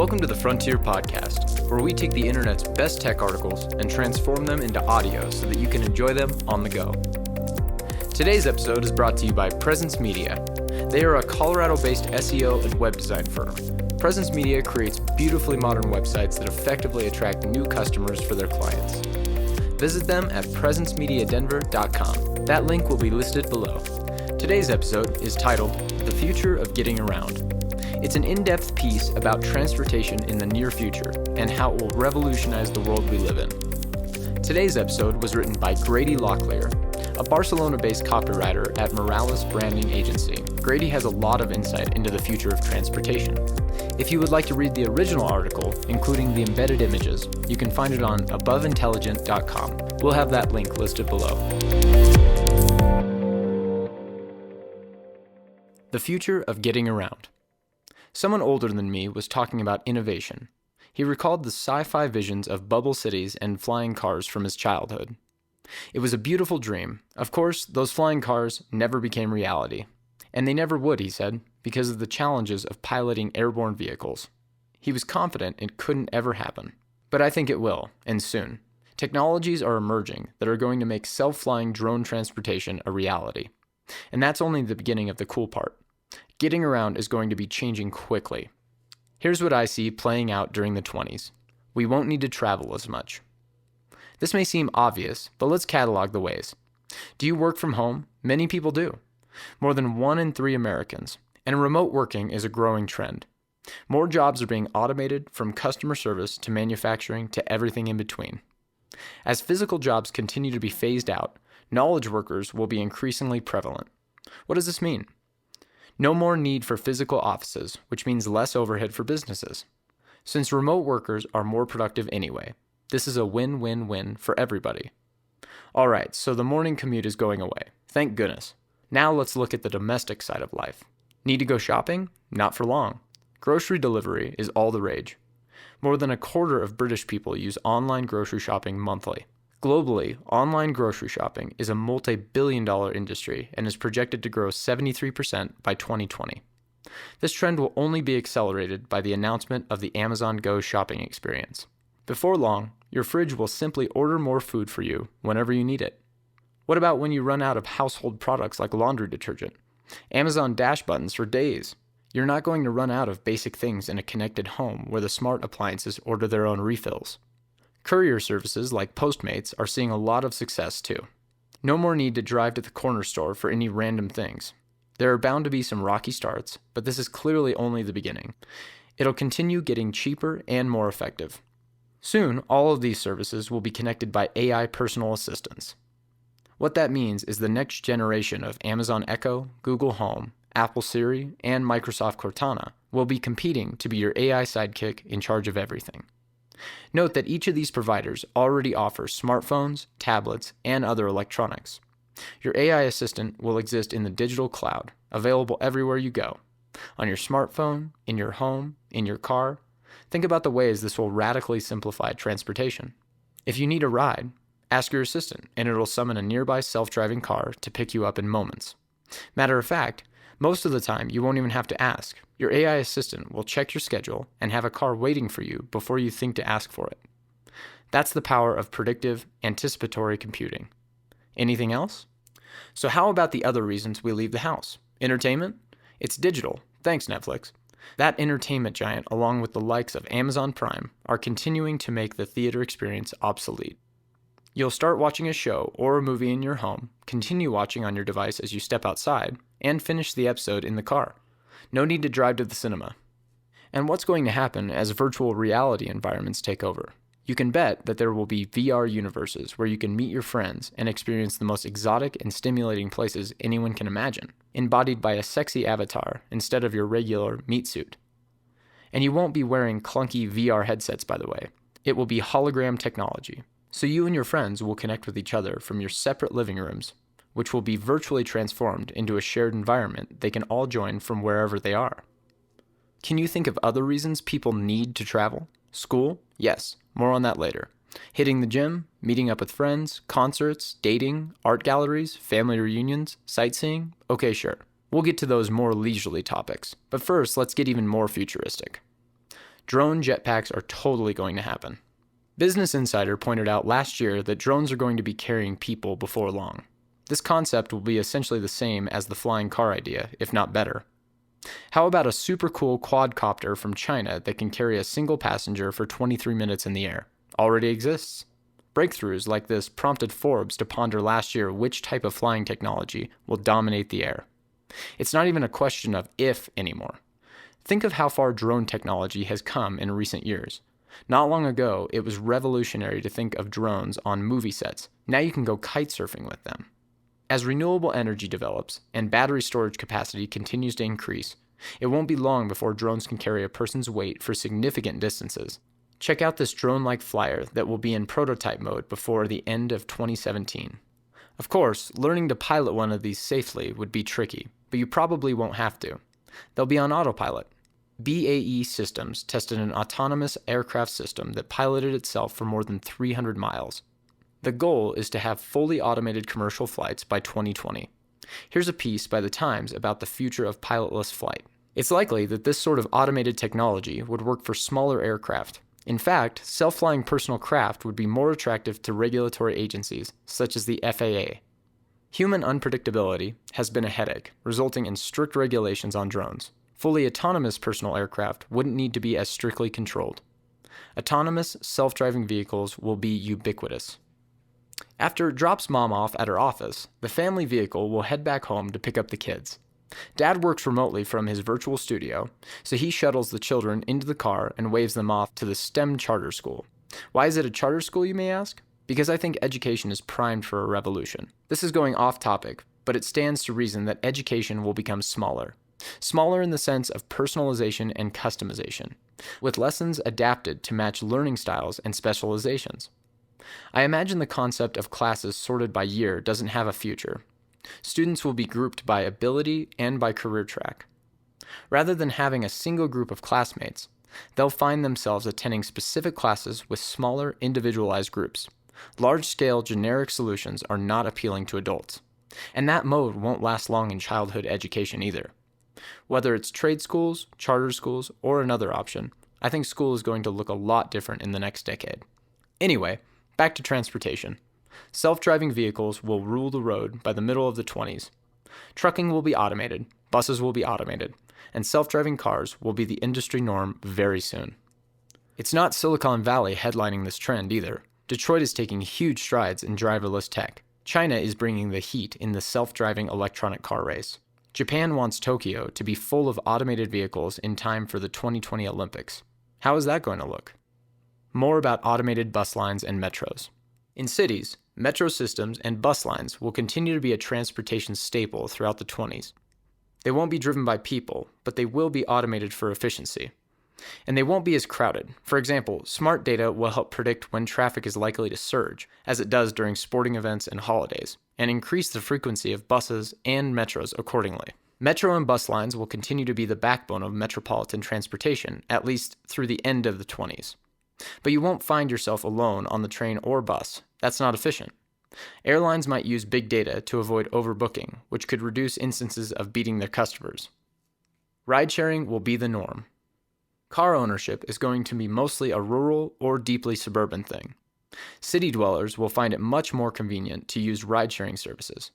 Welcome to the Frontier Podcast, where we take the internet's best tech articles and transform them into audio so that you can enjoy them on the go. Today's episode is brought to you by Presence Media. They are a Colorado-based SEO and web design firm. Presence Media creates beautifully modern websites that effectively attract new customers for their clients. Visit them at presencemediadenver.com. That link will be listed below. Today's episode is titled The Future of Getting Around. It's an in-depth piece about transportation in the near future and how it will revolutionize the world we live in. Today's episode was written by Grady Locklear, a Barcelona-based copywriter at Morales Branding Agency. Grady has a lot of insight into the future of transportation. If you would like to read the original article, including the embedded images, you can find it on aboveintelligent.com. We'll have that link listed below. The future of getting around. Someone older than me was talking about innovation. He recalled the sci-fi visions of bubble cities and flying cars from his childhood. It was a beautiful dream. Of course, those flying cars never became reality. And they never would, he said, because of the challenges of piloting airborne vehicles. He was confident it couldn't ever happen. But I think it will, and soon. Technologies are emerging that are going to make self-flying drone transportation a reality. And that's only the beginning of the cool part. Getting around is going to be changing quickly. Here's what I see playing out during the 20s. We won't need to travel as much. This may seem obvious, but let's catalog the ways. Do you work from home? Many people do. More than 1 in 3 Americans. And remote working is a growing trend. More jobs are being automated, from customer service to manufacturing to everything in between. As physical jobs continue to be phased out, knowledge workers will be increasingly prevalent. What does this mean? No more need for physical offices, which means less overhead for businesses. Since remote workers are more productive anyway, this is a win-win-win for everybody. All right, so the morning commute is going away. Thank goodness. Now let's look at the domestic side of life. Need to go shopping? Not for long. Grocery delivery is all the rage. More than a quarter of British people use online grocery shopping monthly. Globally, online grocery shopping is a multi-billion-dollar industry and is projected to grow 73% by 2020. This trend will only be accelerated by the announcement of the Amazon Go shopping experience. Before long, your fridge will simply order more food for you whenever you need it. What about when you run out of household products like laundry detergent? Amazon Dash buttons for days. You're not going to run out of basic things in a connected home where the smart appliances order their own refills. Courier services like Postmates are seeing a lot of success too. No more need to drive to the corner store for any random things. There are bound to be some rocky starts, but this is clearly only the beginning. It'll continue getting cheaper and more effective. Soon, all of these services will be connected by AI personal assistants. What that means is the next generation of Amazon Echo, Google Home, Apple Siri, and Microsoft Cortana will be competing to be your AI sidekick in charge of everything. Note that each of these providers already offers smartphones, tablets, and other electronics. Your AI assistant will exist in the digital cloud, available everywhere you go. On your smartphone, in your home, in your car. Think about the ways this will radically simplify transportation. If you need a ride, ask your assistant, and it'll summon a nearby self-driving car to pick you up in moments. Matter of fact, most of the time, you won't even have to ask. Your AI assistant will check your schedule and have a car waiting for you before you think to ask for it. That's the power of predictive, anticipatory computing. Anything else? So how about the other reasons we leave the house? Entertainment? It's digital. Thanks, Netflix. That entertainment giant, along with the likes of Amazon Prime, are continuing to make the theater experience obsolete. You'll start watching a show or a movie in your home, continue watching on your device as you step outside, and finish the episode in the car. No need to drive to the cinema. And what's going to happen as virtual reality environments take over? You can bet that there will be VR universes where you can meet your friends and experience the most exotic and stimulating places anyone can imagine, embodied by a sexy avatar instead of your regular meat suit. And you won't be wearing clunky VR headsets, by the way. It will be hologram technology. So you and your friends will connect with each other from your separate living rooms, which will be virtually transformed into a shared environment they can all join from wherever they are. Can you think of other reasons people need to travel? School? Yes, more on that later. Hitting the gym, meeting up with friends, concerts, dating, art galleries, family reunions, sightseeing? Okay, sure. We'll get to those more leisurely topics, but first let's get even more futuristic. Drone jetpacks are totally going to happen. Business Insider pointed out last year that drones are going to be carrying people before long. This concept will be essentially the same as the flying car idea, if not better. How about a super cool quadcopter from China that can carry a single passenger for 23 minutes in the air? Already exists. Breakthroughs like this prompted Forbes to ponder last year which type of flying technology will dominate the air. It's not even a question of if anymore. Think of how far drone technology has come in recent years. Not long ago, it was revolutionary to think of drones on movie sets. Now you can go kite surfing with them. As renewable energy develops and battery storage capacity continues to increase, it won't be long before drones can carry a person's weight for significant distances. Check out this drone-like flyer that will be in prototype mode before the end of 2017. Of course, learning to pilot one of these safely would be tricky, but you probably won't have to. They'll be on autopilot. BAE Systems tested an autonomous aircraft system that piloted itself for more than 300 miles. The goal is to have fully automated commercial flights by 2020. Here's a piece by The Times about the future of pilotless flight. It's likely that this sort of automated technology would work for smaller aircraft. In fact, self-flying personal craft would be more attractive to regulatory agencies, such as the FAA. Human unpredictability has been a headache, resulting in strict regulations on drones. Fully autonomous personal aircraft wouldn't need to be as strictly controlled. Autonomous, self-driving vehicles will be ubiquitous. After it drops mom off at her office, the family vehicle will head back home to pick up the kids. Dad works remotely from his virtual studio, so he shuttles the children into the car and waves them off to the STEM charter school. Why is it a charter school, you may ask? Because I think education is primed for a revolution. This is going off topic, but it stands to reason that education will become smaller. Smaller in the sense of personalization and customization, with lessons adapted to match learning styles and specializations. I imagine the concept of classes sorted by year doesn't have a future. Students will be grouped by ability and by career track. Rather than having a single group of classmates, they'll find themselves attending specific classes with smaller, individualized groups. Large-scale, generic solutions are not appealing to adults. And that mode won't last long in childhood education either. Whether it's trade schools, charter schools, or another option, I think school is going to look a lot different in the next decade. Anyway, back to transportation. Self-driving vehicles will rule the road by the middle of the 20s. Trucking will be automated, buses will be automated, and self-driving cars will be the industry norm very soon. It's not Silicon Valley headlining this trend either. Detroit is taking huge strides in driverless tech. China is bringing the heat in the self-driving electronic car race. Japan wants Tokyo to be full of automated vehicles in time for the 2020 Olympics. How is that going to look? More about automated bus lines and metros. In cities, metro systems and bus lines will continue to be a transportation staple throughout the 20s. They won't be driven by people, but they will be automated for efficiency. And they won't be as crowded. For example, smart data will help predict when traffic is likely to surge, as it does during sporting events and holidays, and increase the frequency of buses and metros accordingly. Metro and bus lines will continue to be the backbone of metropolitan transportation, at least through the end of the 20s. But you won't find yourself alone on the train or bus. That's not efficient. Airlines might use big data to avoid overbooking, which could reduce instances of beating their customers. Ride-sharing will be the norm. Car ownership is going to be mostly a rural or deeply suburban thing. City dwellers will find it much more convenient to use ride-sharing services.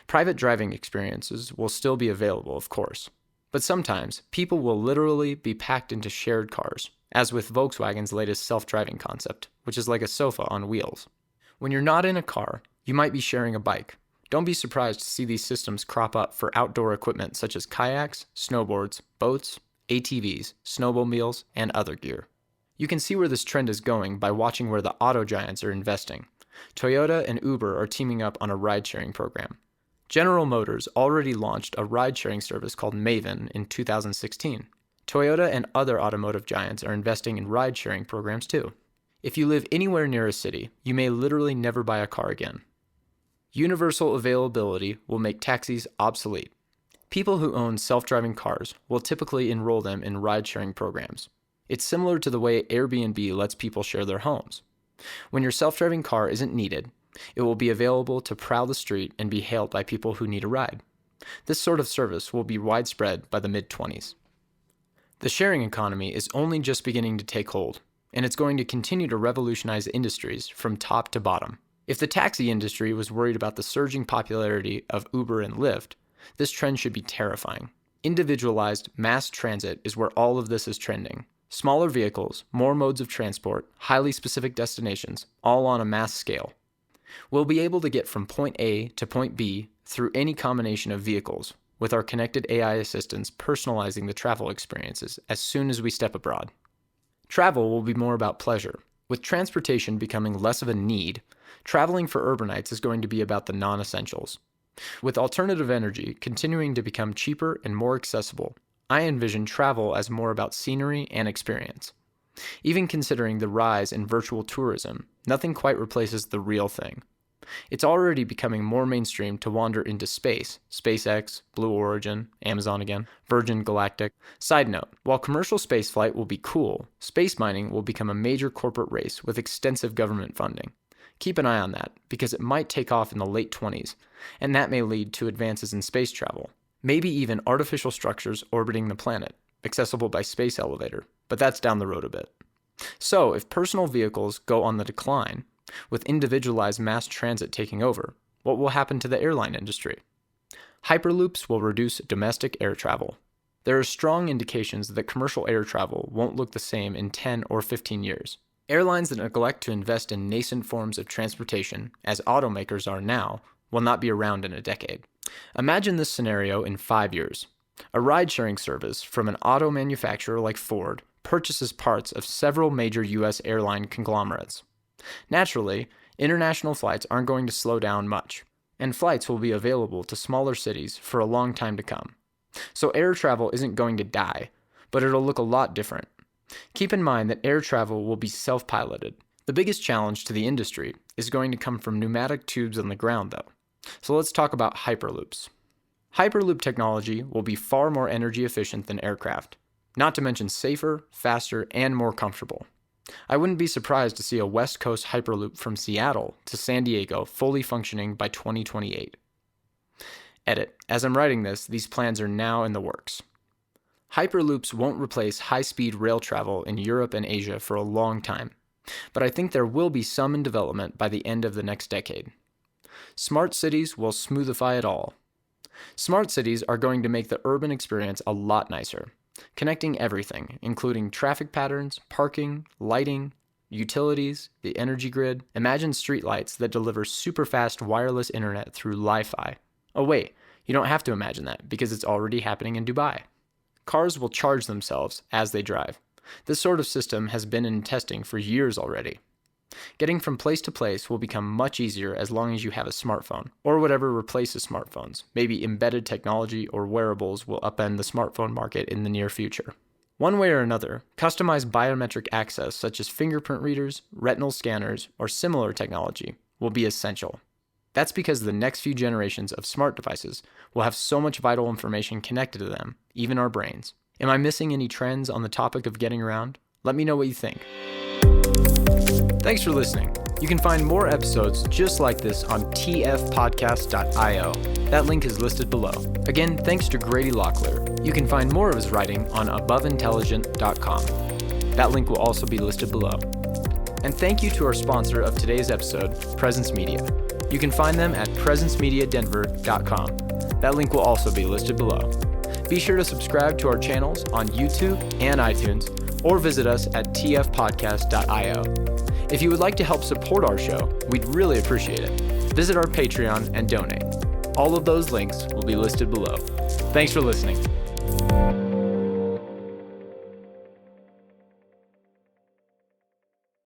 Private driving experiences will still be available, of course. But sometimes, people will literally be packed into shared cars, as with Volkswagen's latest self-driving concept, which is like a sofa on wheels. When you're not in a car, you might be sharing a bike. Don't be surprised to see these systems crop up for outdoor equipment such as kayaks, snowboards, boats, ATVs, snowmobiles, and other gear. You can see where this trend is going by watching where the auto giants are investing. Toyota and Uber are teaming up on a ride-sharing program. General Motors already launched a ride-sharing service called Maven in 2016. Toyota and other automotive giants are investing in ride-sharing programs too. If you live anywhere near a city, you may literally never buy a car again. Universal availability will make taxis obsolete. People who own self-driving cars will typically enroll them in ride-sharing programs. It's similar to the way Airbnb lets people share their homes. When your self-driving car isn't needed, it will be available to prowl the street and be hailed by people who need a ride. This sort of service will be widespread by the mid-20s. The sharing economy is only just beginning to take hold, and it's going to continue to revolutionize industries from top to bottom. If the taxi industry was worried about the surging popularity of Uber and Lyft, this trend should be terrifying. Individualized mass transit is where all of this is trending. Smaller vehicles, more modes of transport, highly specific destinations, all on a mass scale. We'll be able to get from point A to point B through any combination of vehicles, with our connected AI assistants personalizing the travel experiences as soon as we step abroad. Travel will be more about pleasure. With transportation becoming less of a need, traveling for urbanites is going to be about the non-essentials. With alternative energy continuing to become cheaper and more accessible, I envision travel as more about scenery and experience. Even considering the rise in virtual tourism, nothing quite replaces the real thing. It's already becoming more mainstream to wander into space, SpaceX, Blue Origin, Amazon again, Virgin Galactic. Side note, while commercial spaceflight will be cool, space mining will become a major corporate race with extensive government funding. Keep an eye on that, because it might take off in the late 20s, and that may lead to advances in space travel. Maybe even artificial structures orbiting the planet, accessible by space elevator, but that's down the road a bit. So, if personal vehicles go on the decline, with individualized mass transit taking over, what will happen to the airline industry? Hyperloops will reduce domestic air travel. There are strong indications that commercial air travel won't look the same in 10 or 15 years. Airlines that neglect to invest in nascent forms of transportation, as automakers are now, will not be around in a decade. Imagine this scenario in 5 years. A ride-sharing service from an auto manufacturer like Ford purchases parts of several major U.S. airline conglomerates. Naturally, international flights aren't going to slow down much, and flights will be available to smaller cities for a long time to come. So air travel isn't going to die, but it'll look a lot different. Keep in mind that air travel will be self-piloted. The biggest challenge to the industry is going to come from pneumatic tubes on the ground, though. So let's talk about hyperloops. Hyperloop technology will be far more energy efficient than aircraft, not to mention safer, faster, and more comfortable. I wouldn't be surprised to see a West Coast Hyperloop from Seattle to San Diego fully functioning by 2028. Edit. As I'm writing this, these plans are now in the works. Hyperloops won't replace high-speed rail travel in Europe and Asia for a long time, but I think there will be some in development by the end of the next decade. Smart cities will smoothify it all. Smart cities are going to make the urban experience a lot nicer, connecting everything, including traffic patterns, parking, lighting, utilities, the energy grid. Imagine streetlights that deliver super fast wireless internet through Wi-Fi. Oh wait, you don't have to imagine that because it's already happening in Dubai. Cars will charge themselves as they drive. This sort of system has been in testing for years already. Getting from place to place will become much easier as long as you have a smartphone, or whatever replaces smartphones. Maybe embedded technology or wearables will upend the smartphone market in the near future. One way or another, customized biometric access such as fingerprint readers, retinal scanners, or similar technology will be essential. That's because the next few generations of smart devices will have so much vital information connected to them, even our brains. Am I missing any trends on the topic of getting around? Let me know what you think. Thanks for listening. You can find more episodes just like this on tfpodcast.io. That link is listed below. Again, thanks to Grady Locklear. You can find more of his writing on aboveintelligent.com. That link will also be listed below. And thank you to our sponsor of today's episode, Presence Media. You can find them at presencemediadenver.com. That link will also be listed below. Be sure to subscribe to our channels on YouTube and iTunes, or visit us at tfpodcast.io. If you would like to help support our show, we'd really appreciate it. Visit our Patreon and donate. All of those links will be listed below. Thanks for listening.